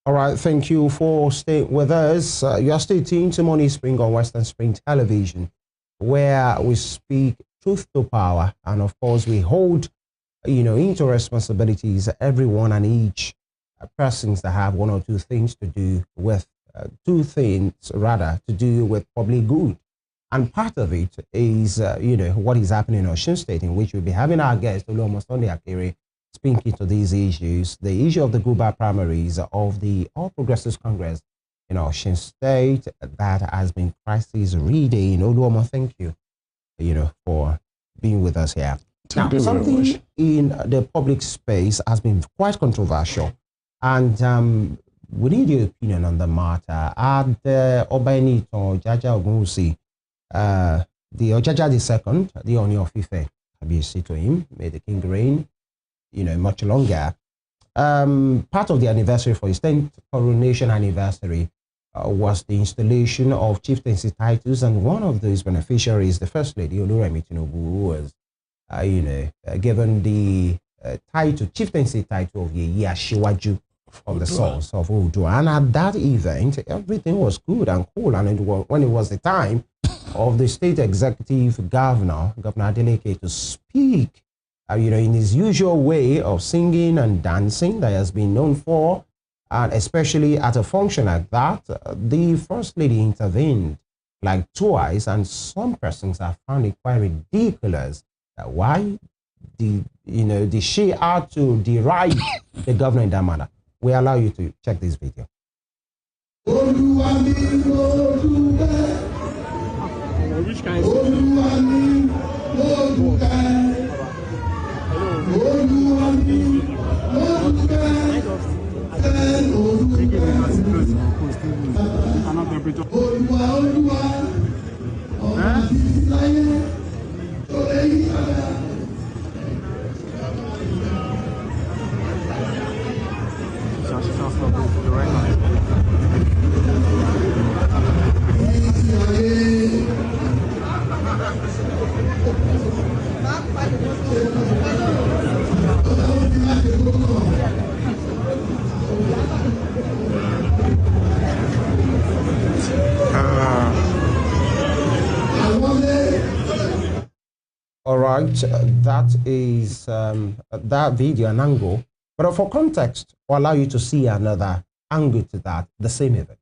All right, thank you for staying with us. You are still tuned to Morning Spring on Western Spring Television, where we speak truth to power. And of course, we hold, into responsibilities, everyone and each persons that have one or two things to do with, to do with public good. And part of it is, what is happening in Osun State, in which we'll be having our guest, Oluomo Sunday Akere, speaking to these issues, the issue of the Guba primaries of the All Progressives Congress in Osun State that has been crisis reading. Oluomo, thank you, for being with us here. Now, something in the public space has been quite controversial, and we need your opinion on the matter. At Obaini Ojaja Ogunwusi, the Ojaja II, the Oni of Ife, abuse to him, may the king reign, much longer. Part of the anniversary for his 10th coronation anniversary was the installation of chieftaincy titles, and one of those beneficiaries, the First Lady, Remi Tinubu, who was, given the chieftaincy title of the Yashiwaju of the Sons of Udua. And at that event, everything was good and cool, and when it was the time of the state executive Governor Adeleke, to speak, in his usual way of singing and dancing that he has been known for, and especially at a function like that, the First Lady intervened like twice, and some persons have found it quite ridiculous. Why did she had to deride the governor in that manner? We allow you to check this video. Which kind All right, that is that video, an angle. But for context, I'll allow you to see another angle to that, the same event.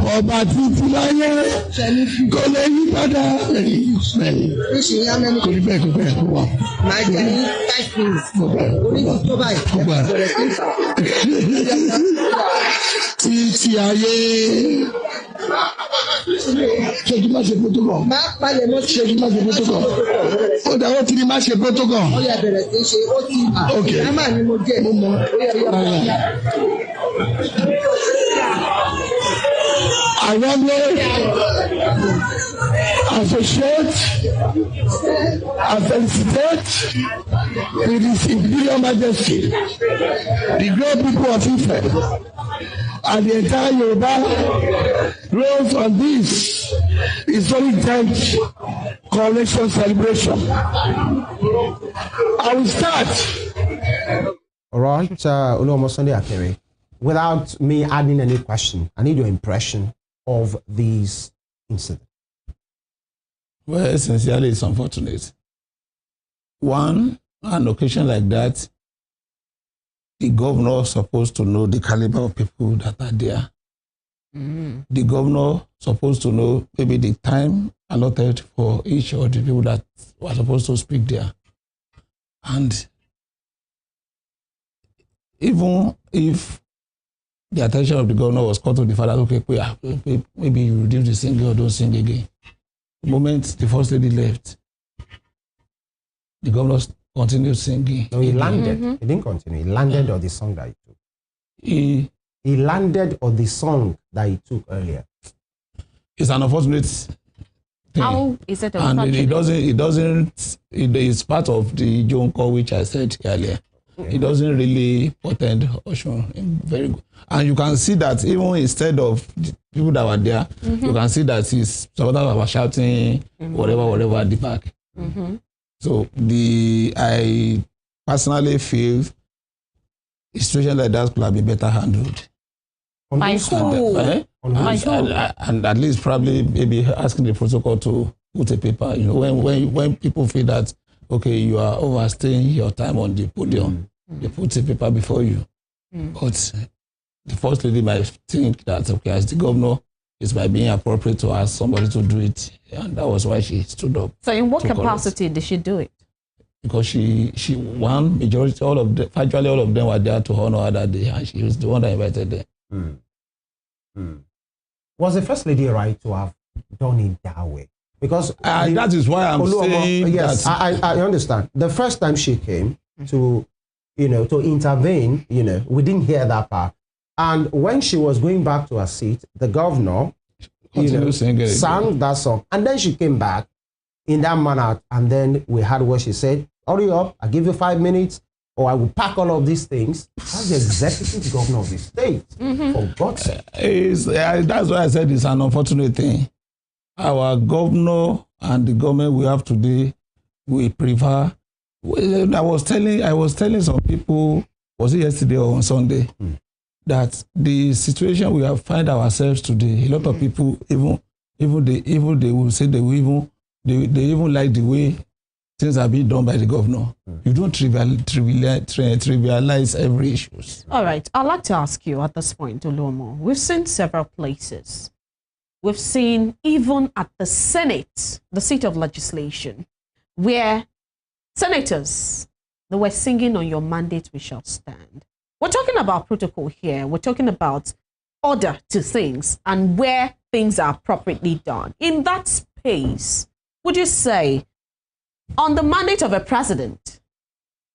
Ọba títí láyé kò lè yí padà kò ní bẹ́ẹ̀ kò bẹ́ẹ̀ kò wà. Máa jẹ́ ní 5 minutes. Oníjì tó báyìí bẹ̀rẹ̀ sí ìfà. Títí ayé. Ṣéjú má ṣe protocol. Máa palẹ̀ mọ́ ṣéjú má ṣe protocol. Ó dáwọ́ tí ni má ṣe protocol. Ó yà bẹ̀rẹ̀ sí ṣe ó ti mà. Ìdámà ni mo jẹ́. Mo mọ̀. I want to associate, felicitate with His Imperial Majesty, the great people of Ife, and the entire Yoruba race on this historic 10th coronation celebration. I will start. All right, Oluomo Sunday Akere, without me adding any question, I need your impression of these incidents. Well, essentially, it's unfortunate. One, an occasion like that, the governor is supposed to know the caliber of people that are there. The governor is supposed to know maybe the time allotted for each of the people that were supposed to speak there. And even if the attention of the governor was caught to the fact that, okay, maybe you reduce the singing or don't sing again. The moment the First Lady left, the governor continued singing. No, he landed. He didn't continue. He landed on the song that he took. He landed on the song that he took earlier. It's an unfortunate thing. How is it unfortunate? And it's part of the John call which I said earlier. it doesn't really portend Osun very good. And you can see that even instead of the people that were there, you can see that some others were shouting whatever at the back. So I personally feel a situation like that could have been better handled. By who? And at least probably maybe asking the protocol to put a paper. You know, when people feel that okay, you are overstaying your time on the podium, they put a paper before you. But the first lady might think that okay, as the governor, it's by being appropriate to ask somebody to do it, and that was why she stood up. So, in what capacity did she do it? Because she won majority, virtually all of them were there to honor her that day, and she was the one that invited them. Was the first lady right to have done it that way? Because that is why I'm saying yes, that. I understand. The first time she came to, to intervene, we didn't hear that part. And when she was going back to her seat, the governor, sang that song, and then she came back in that manner, and then we heard what she said. Hurry up! I give you 5 minutes, or I will pack all of these things. That's the executive governor of the state. For God's sake. That's why I said it's an unfortunate thing. Our governor and the government we have today, we prefer. I was telling some people, was it yesterday or on Sunday, that the situation we have find ourselves today, a lot of people even they will say they even like the way things are being done by the governor. You don't trivialize every issue. All right. I'd like to ask you at this point, Oluomo. We've seen several places. We've seen even at the Senate, the seat of legislation, where senators, they were singing "On your mandate we shall stand." We're talking about protocol here. We're talking about order to things and where things are appropriately done. In that space, would you say on the mandate of a president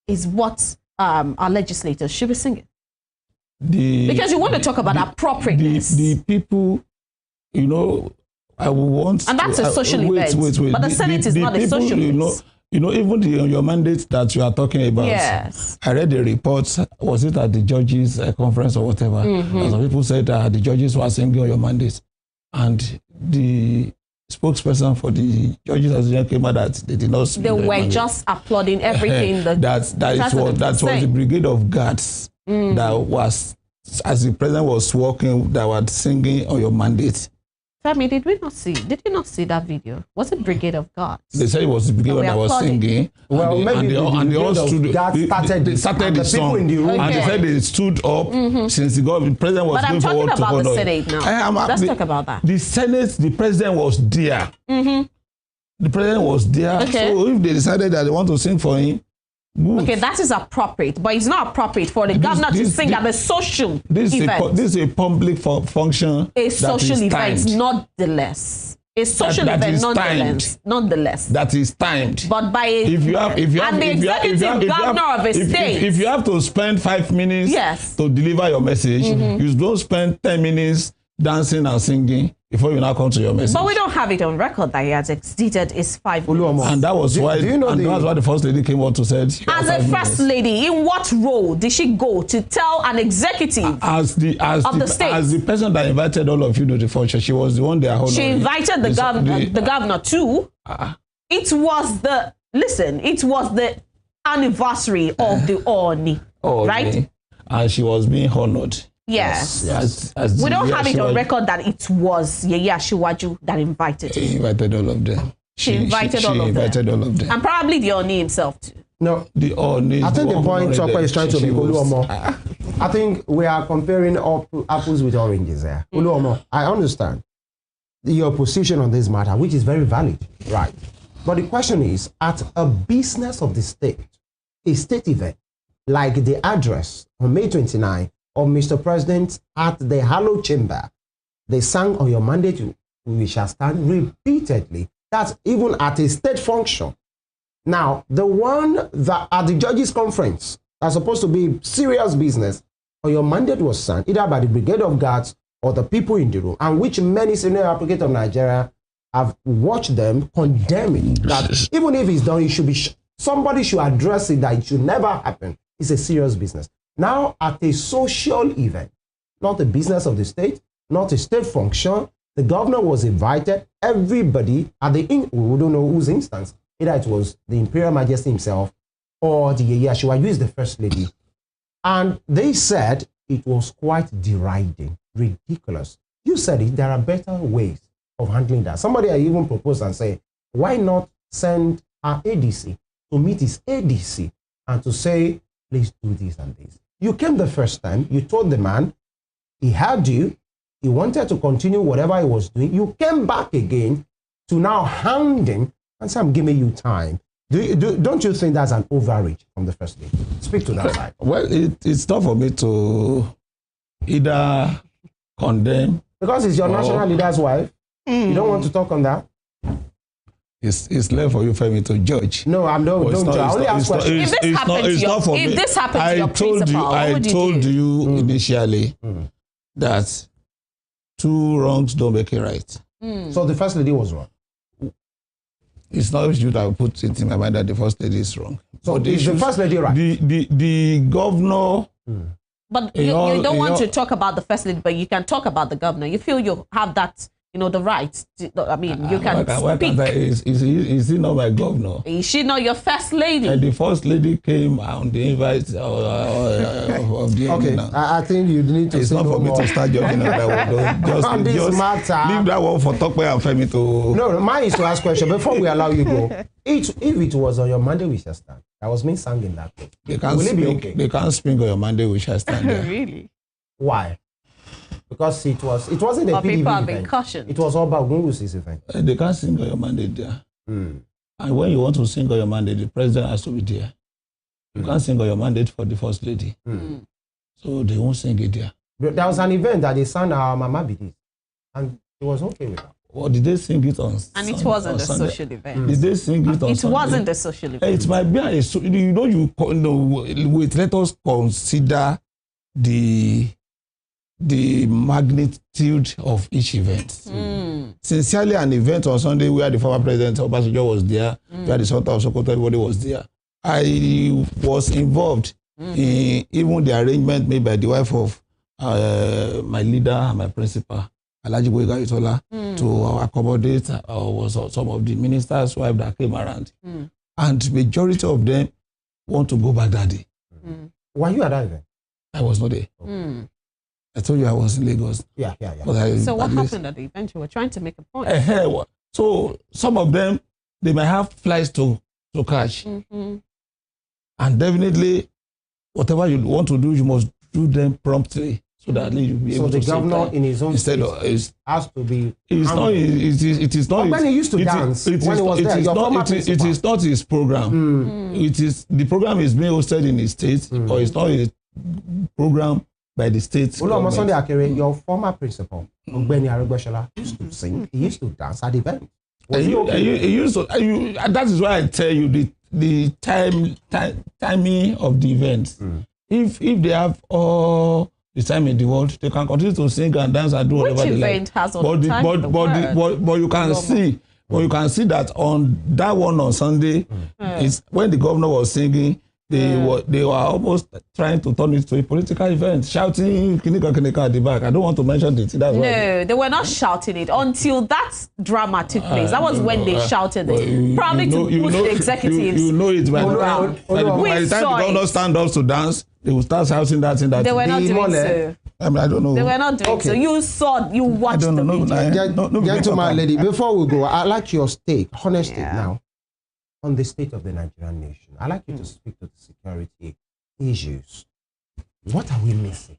is what our legislators should be singing? Because you want to talk about appropriateness. The people, I will want. And that's a social event. Wait. But the Senate is not a social event. Even your mandate that you are talking about. Yes. I read the report. Was it at the judges' conference or whatever? Some people said that the judges were singing on your mandate, and the spokesperson for the judges association came out that they did not. They were just applauding everything. That was the brigade of guards that was, as the president was walking, that were singing on your mandate. Femi, did you not see that video? Was it Brigade of Guards? They said it was the brigade that was singing. Well, maybe they all stood. They started the song, and they said they stood up since the president was going forward to honor. But I'm talking about the Senate now. Let's talk about that. The Senate, the president was there. The president was there. Okay. So if they decided that they want to sing for him, good. Okay, that is appropriate, but it's not appropriate for the governor to sing at a social event. This is a public function. A social event, nonetheless. A social event, nonetheless. That is timed. But by the executive governor of a state. If you have to spend 5 minutes to deliver your message, you don't spend 10 minutes dancing and singing before you now come to your message. But we don't have it on record that he has exceeded his 5 minutes. And that was why that's why the first lady came out to say. As a first lady, in what role did she go to tell an executive of the state? As the person that invited all of you to the function, she was the one there. She invited the governor too. It was the anniversary of the Oni, right? And she was being honored. Yes. As we don't have it on record that it was Yeye Asiwaju that invited her. She invited all of them. She invited all of them. And probably the Oni himself too. No, the Oni. I think the point Chokwe is trying to make, Oluomo. I think we are comparing apples with oranges there. Oluomo, I understand your position on this matter, which is very valid, right? But the question is, at a business of the state, a state event, like the address on May 29, of Mr. President at the Hallowed Chamber, they sang "On Your Mandate We Shall Stand" repeatedly. That's even at a state function. Now, the one that at the judges' conference are supposed to be serious business, "On Your Mandate" was sung either by the Brigade of Guards or the people in the room, and which many senior advocates of Nigeria have watched them condemning that even if it's done, it should be somebody should address it, that it should never happen. It's a serious business. Now, at a social event, not a business of the state, not a state function, the governor was invited. Everybody at we don't know whose instance, either it was the Imperial Majesty himself or the Yashua, who is the First Lady. And they said it was quite deriding, ridiculous. You said it, there are better ways of handling that. Somebody even proposed and said, why not send our ADC to meet his ADC and to say, please do this and this. You came the first time, you told the man, he had you, he wanted to continue whatever he was doing. You came back again to now hand him and say, I'm giving you time. Don't you think that's an overreach from the First Lady? Speak to that side. Well, it's tough for me to either condemn. Because it's your national leader's wife. You don't want to talk on that? It's left for you, Femi, to judge. No, don't judge. I only ask questions. If this happened to your principal, I told you initially that two wrongs don't make it right. So the First Lady was wrong. It's not you that will put it in my mind that the First Lady is wrong. So is the First Lady right? The governor. But you don't want to talk about the First Lady, but you can talk about the governor. You feel you have that, the right. I mean, you can speak. Is he not my governor? Is she not your First Lady? And the First Lady came on the invite of the okay, I think you need to. It's not for me to start judging on that one. Just leave that one for Tokwe and Femi to. No, mine is to ask question before we allow you go. If it was on your Monday, we shall stand. That was me singing that way. Will it be okay? They can't spring on your Monday, we shall stand there. Really? Why? Because it wasn't a PDP people have been event. cautioned. It was all about Gungusi's event. They can't sing on your mandate there. And when you want to sing on your mandate, the president has to be there. You can't sing on your mandate for the First Lady. So they won't sing it there. There was an event that they sang our Mama Bidis, and it was okay with that. Or did they sing it on And it wasn't a social event. Did they sing it on It Sunday? wasn't a social event. It might be wait, let us consider the magnitude of each event. Sincerely, an event on Sunday where the former president Obasanjo was there, where the Sultan of Sokoto, everybody was there. I was involved in even the arrangement made by the wife of my leader and my principal, Alhaji Boyega Itola, to accommodate some of the ministers' wives that came around. And majority of them want to go back that day. Were you at that event? I was not there. I told you I was in Lagos. Yeah. So what happened at the event? You were trying to make a point. So some of them, they might have flights to catch. And definitely, whatever you want to do, you must do them promptly. So that you'll be able to. So the governor in his own instead has to be. It is not. When he used to dance, when he was there, it is not his program. It is the program is being hosted in his state, or it's not a program by the state. Sunday Akere, your former principal, Ogbeni Aregbesola, used to sing. He used to dance at the event. That is why I tell you the timing of the event. If they have all the time in the world, they can continue to sing and dance and do whatever they like. Which event has all the time in the world? But you can see, that on that one on Sunday, it's when the governor was singing. They were almost trying to turn it to a political event, shouting "Kinika" at the back. I don't want to mention it. No, they were not shouting it until that drama took place. That was when they shouted it, probably to push the executives. You know it by the time the governor stand up to dance, they will start shouting that thing. They were not doing so. I don't know. They were not doing so. You watched the video. Gentleman, lady, before we go, I'd like your honest take now, on the state of the Nigerian nation. I'd like you to speak to the security issues. What are we missing,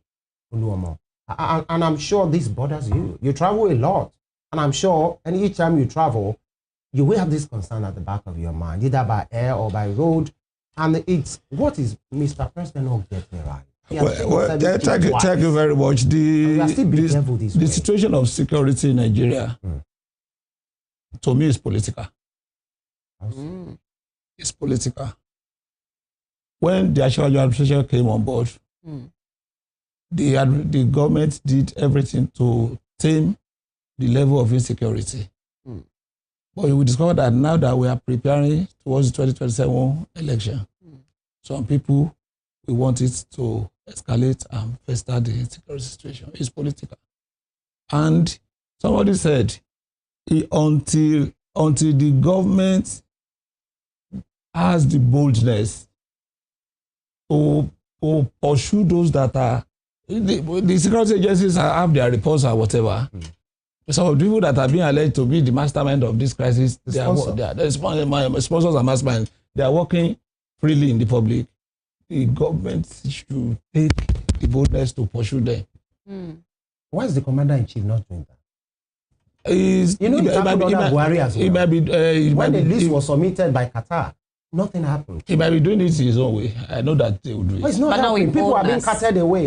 Oluomo? And I'm sure this bothers you. You travel a lot. And I'm sure each time you travel, you will have this concern at the back of your mind, either by air or by road. And it's, what is Mr. President not getting right? Thank you very much. The situation of security in Nigeria, to me, is political. It's political. When the actual administration came on board, the government did everything to tame the level of insecurity. But we discovered that now that we are preparing towards the 2027 election, some people we want it to escalate and fester the insecurity situation. It's political. And somebody said, until the government has the boldness to pursue those that are, the security agencies have their reports or whatever. Some of the people that are being alleged to be the mastermind of this crisis, they are sponsors and masterminds. They are working freely in the public. The government should take the boldness to pursue them. Why is the commander-in-chief not doing that? It might be, as well. When the list was submitted by Qatar, nothing happened. He might be doing it his own way. I know that they will do it. It's not happening. People are being carted away.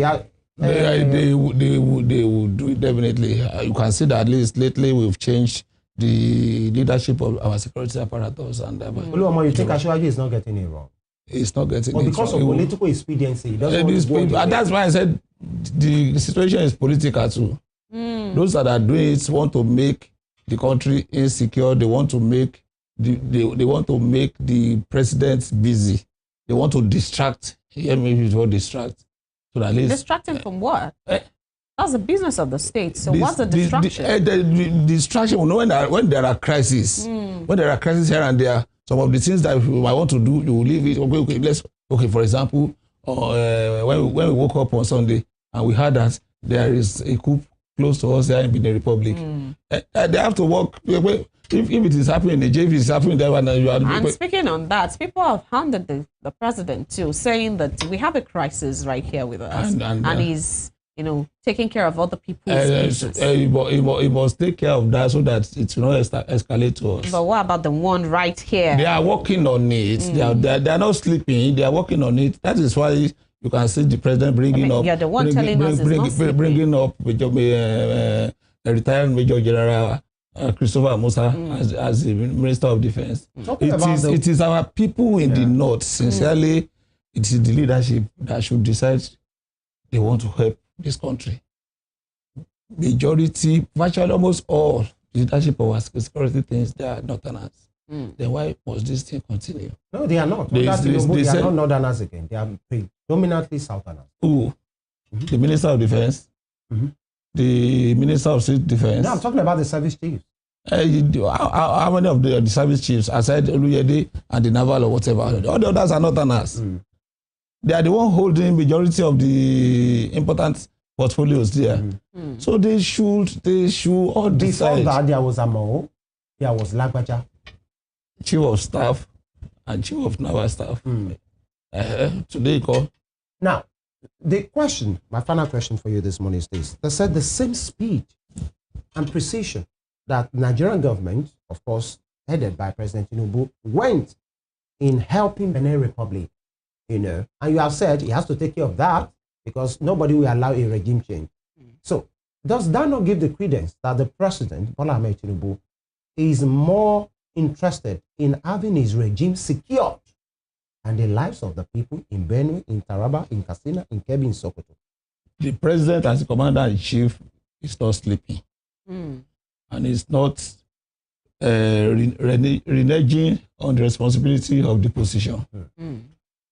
They will do it definitely. You can see that at least lately we've changed the leadership of our security apparatus. And you think Ashwaji is not getting it wrong? It's not getting it wrong. But because of political expediency, he doesn't want to go and that's why I said the situation is political too. Those that are doing it want to make the country insecure. They want to make they want to make the president busy. They want to distract. Hear me, distract. So at least, distracting from what? That's the business of the state. So what's the distraction? The distraction, when there are crises, when there are crises here and there, some of the things that you might want to do, you will leave it. Okay, for example, when we woke up on Sunday and we heard that there is a coup close to us here in the Republic, they have to work. If it is happening in Nigeria, if it is happening there, and speaking on that, people have handed the president too, saying that we have a crisis right here with us, and he's taking care of other people's business. He must take care of that so that it will not escalate to us. But what about the one right here? They are working on it. They are not sleeping. They are working on it. That is why you can see the president bringing up. You're the one telling us it's not sleeping. Bringing up a retired Major General Christopher Musa as the Minister of Defense. It is our people in the north. Sincerely, it is the leadership that should decide they want to help this country. Majority, virtually almost all the leadership of our security things, they are northerners. Then why must this thing continue? No, they are not. They are not northerners again. They are predominantly southerners. Who? The Minister of Defense? The Minister of State Defense? No, I'm talking about the service chiefs. How many of the service chiefs, aside Oluyede and the naval or whatever, all the others are northerners? They are the one holding majority of the important portfolios there. So they should all decide. Before that, there was Amo, there was Lagbaja, Chief of Staff and Chief of Naval Staff. Today, call. Now, the question, my final question for you this morning is this. They said the same speed and precision that the Nigerian government, of course, headed by President Tinubu, went in helping Benin Republic, and you have said he has to take care of that because nobody will allow a regime change. So does that not give the credence that the president, Bola Ahmed Tinubu, is more interested in having his regime secured and the lives of the people in Benue, in Taraba, in Katsina, in Kebbi, in Sokoto? The president as the commander-in-chief is not sleeping. And it's not reneging on the responsibility of the position.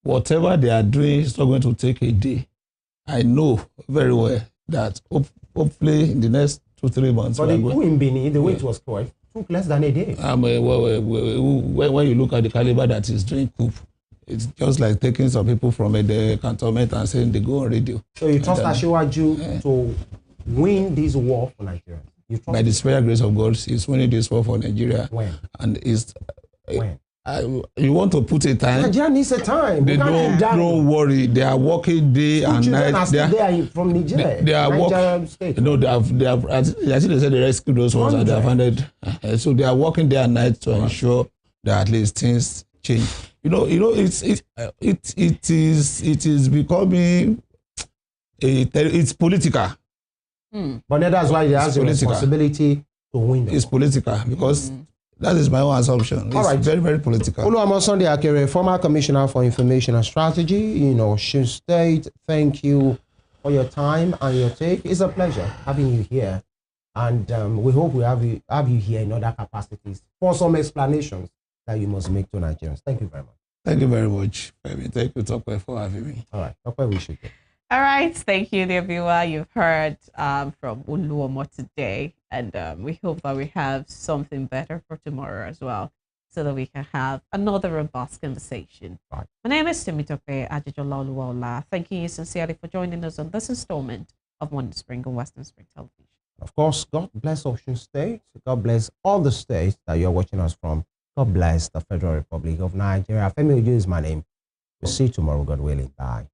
Whatever they are doing is not going to take a day. I know very well that hopefully in the next 2-3 months. But the coup in Benin, the way it was quite, took less than a day. When you look at the caliber that is doing coup, it's just like taking some people from the cantonment and saying they go on radio. So you trust Asiwaju to win this war for Nigeria? By the special grace of God, he's winning this war for Nigeria. When? And when? You want to put a time? Nigeria needs a time. They don't worry. They are working day and night. They are from Nigeria. They are working. No, they have. I think they said they rescued those ones and they have handed. So they are working day and night to ensure that at least things change. It is becoming it's political. But that's why they have the responsibility to win. It's political because that is my own assumption. It's very, very political. Oluwamo Sunday Akere, former Commissioner for Information and Strategy, Osun State, thank you for your time and your take. It's a pleasure having you here. And we hope we have you here in other capacities for some explanations that you must make to Nigerians. Thank you very much. Thank you very much, Femi. Thank you, Tokwe, for having me. All right, that's where we should go. All right. Thank you, dear viewer. You've heard from Uluomo today, and we hope that we have something better for tomorrow as well, so that we can have another robust conversation. Right. My name is Senator Remi Tinubu. Thanking you sincerely for joining us on this installment of Wonder Spring on Western Spring Television. Of course, God bless Osun State. God bless all the states that you're watching us from. God bless the Federal Republic of Nigeria. Femi Ojo is my name. We'll see you tomorrow, God willing. Bye.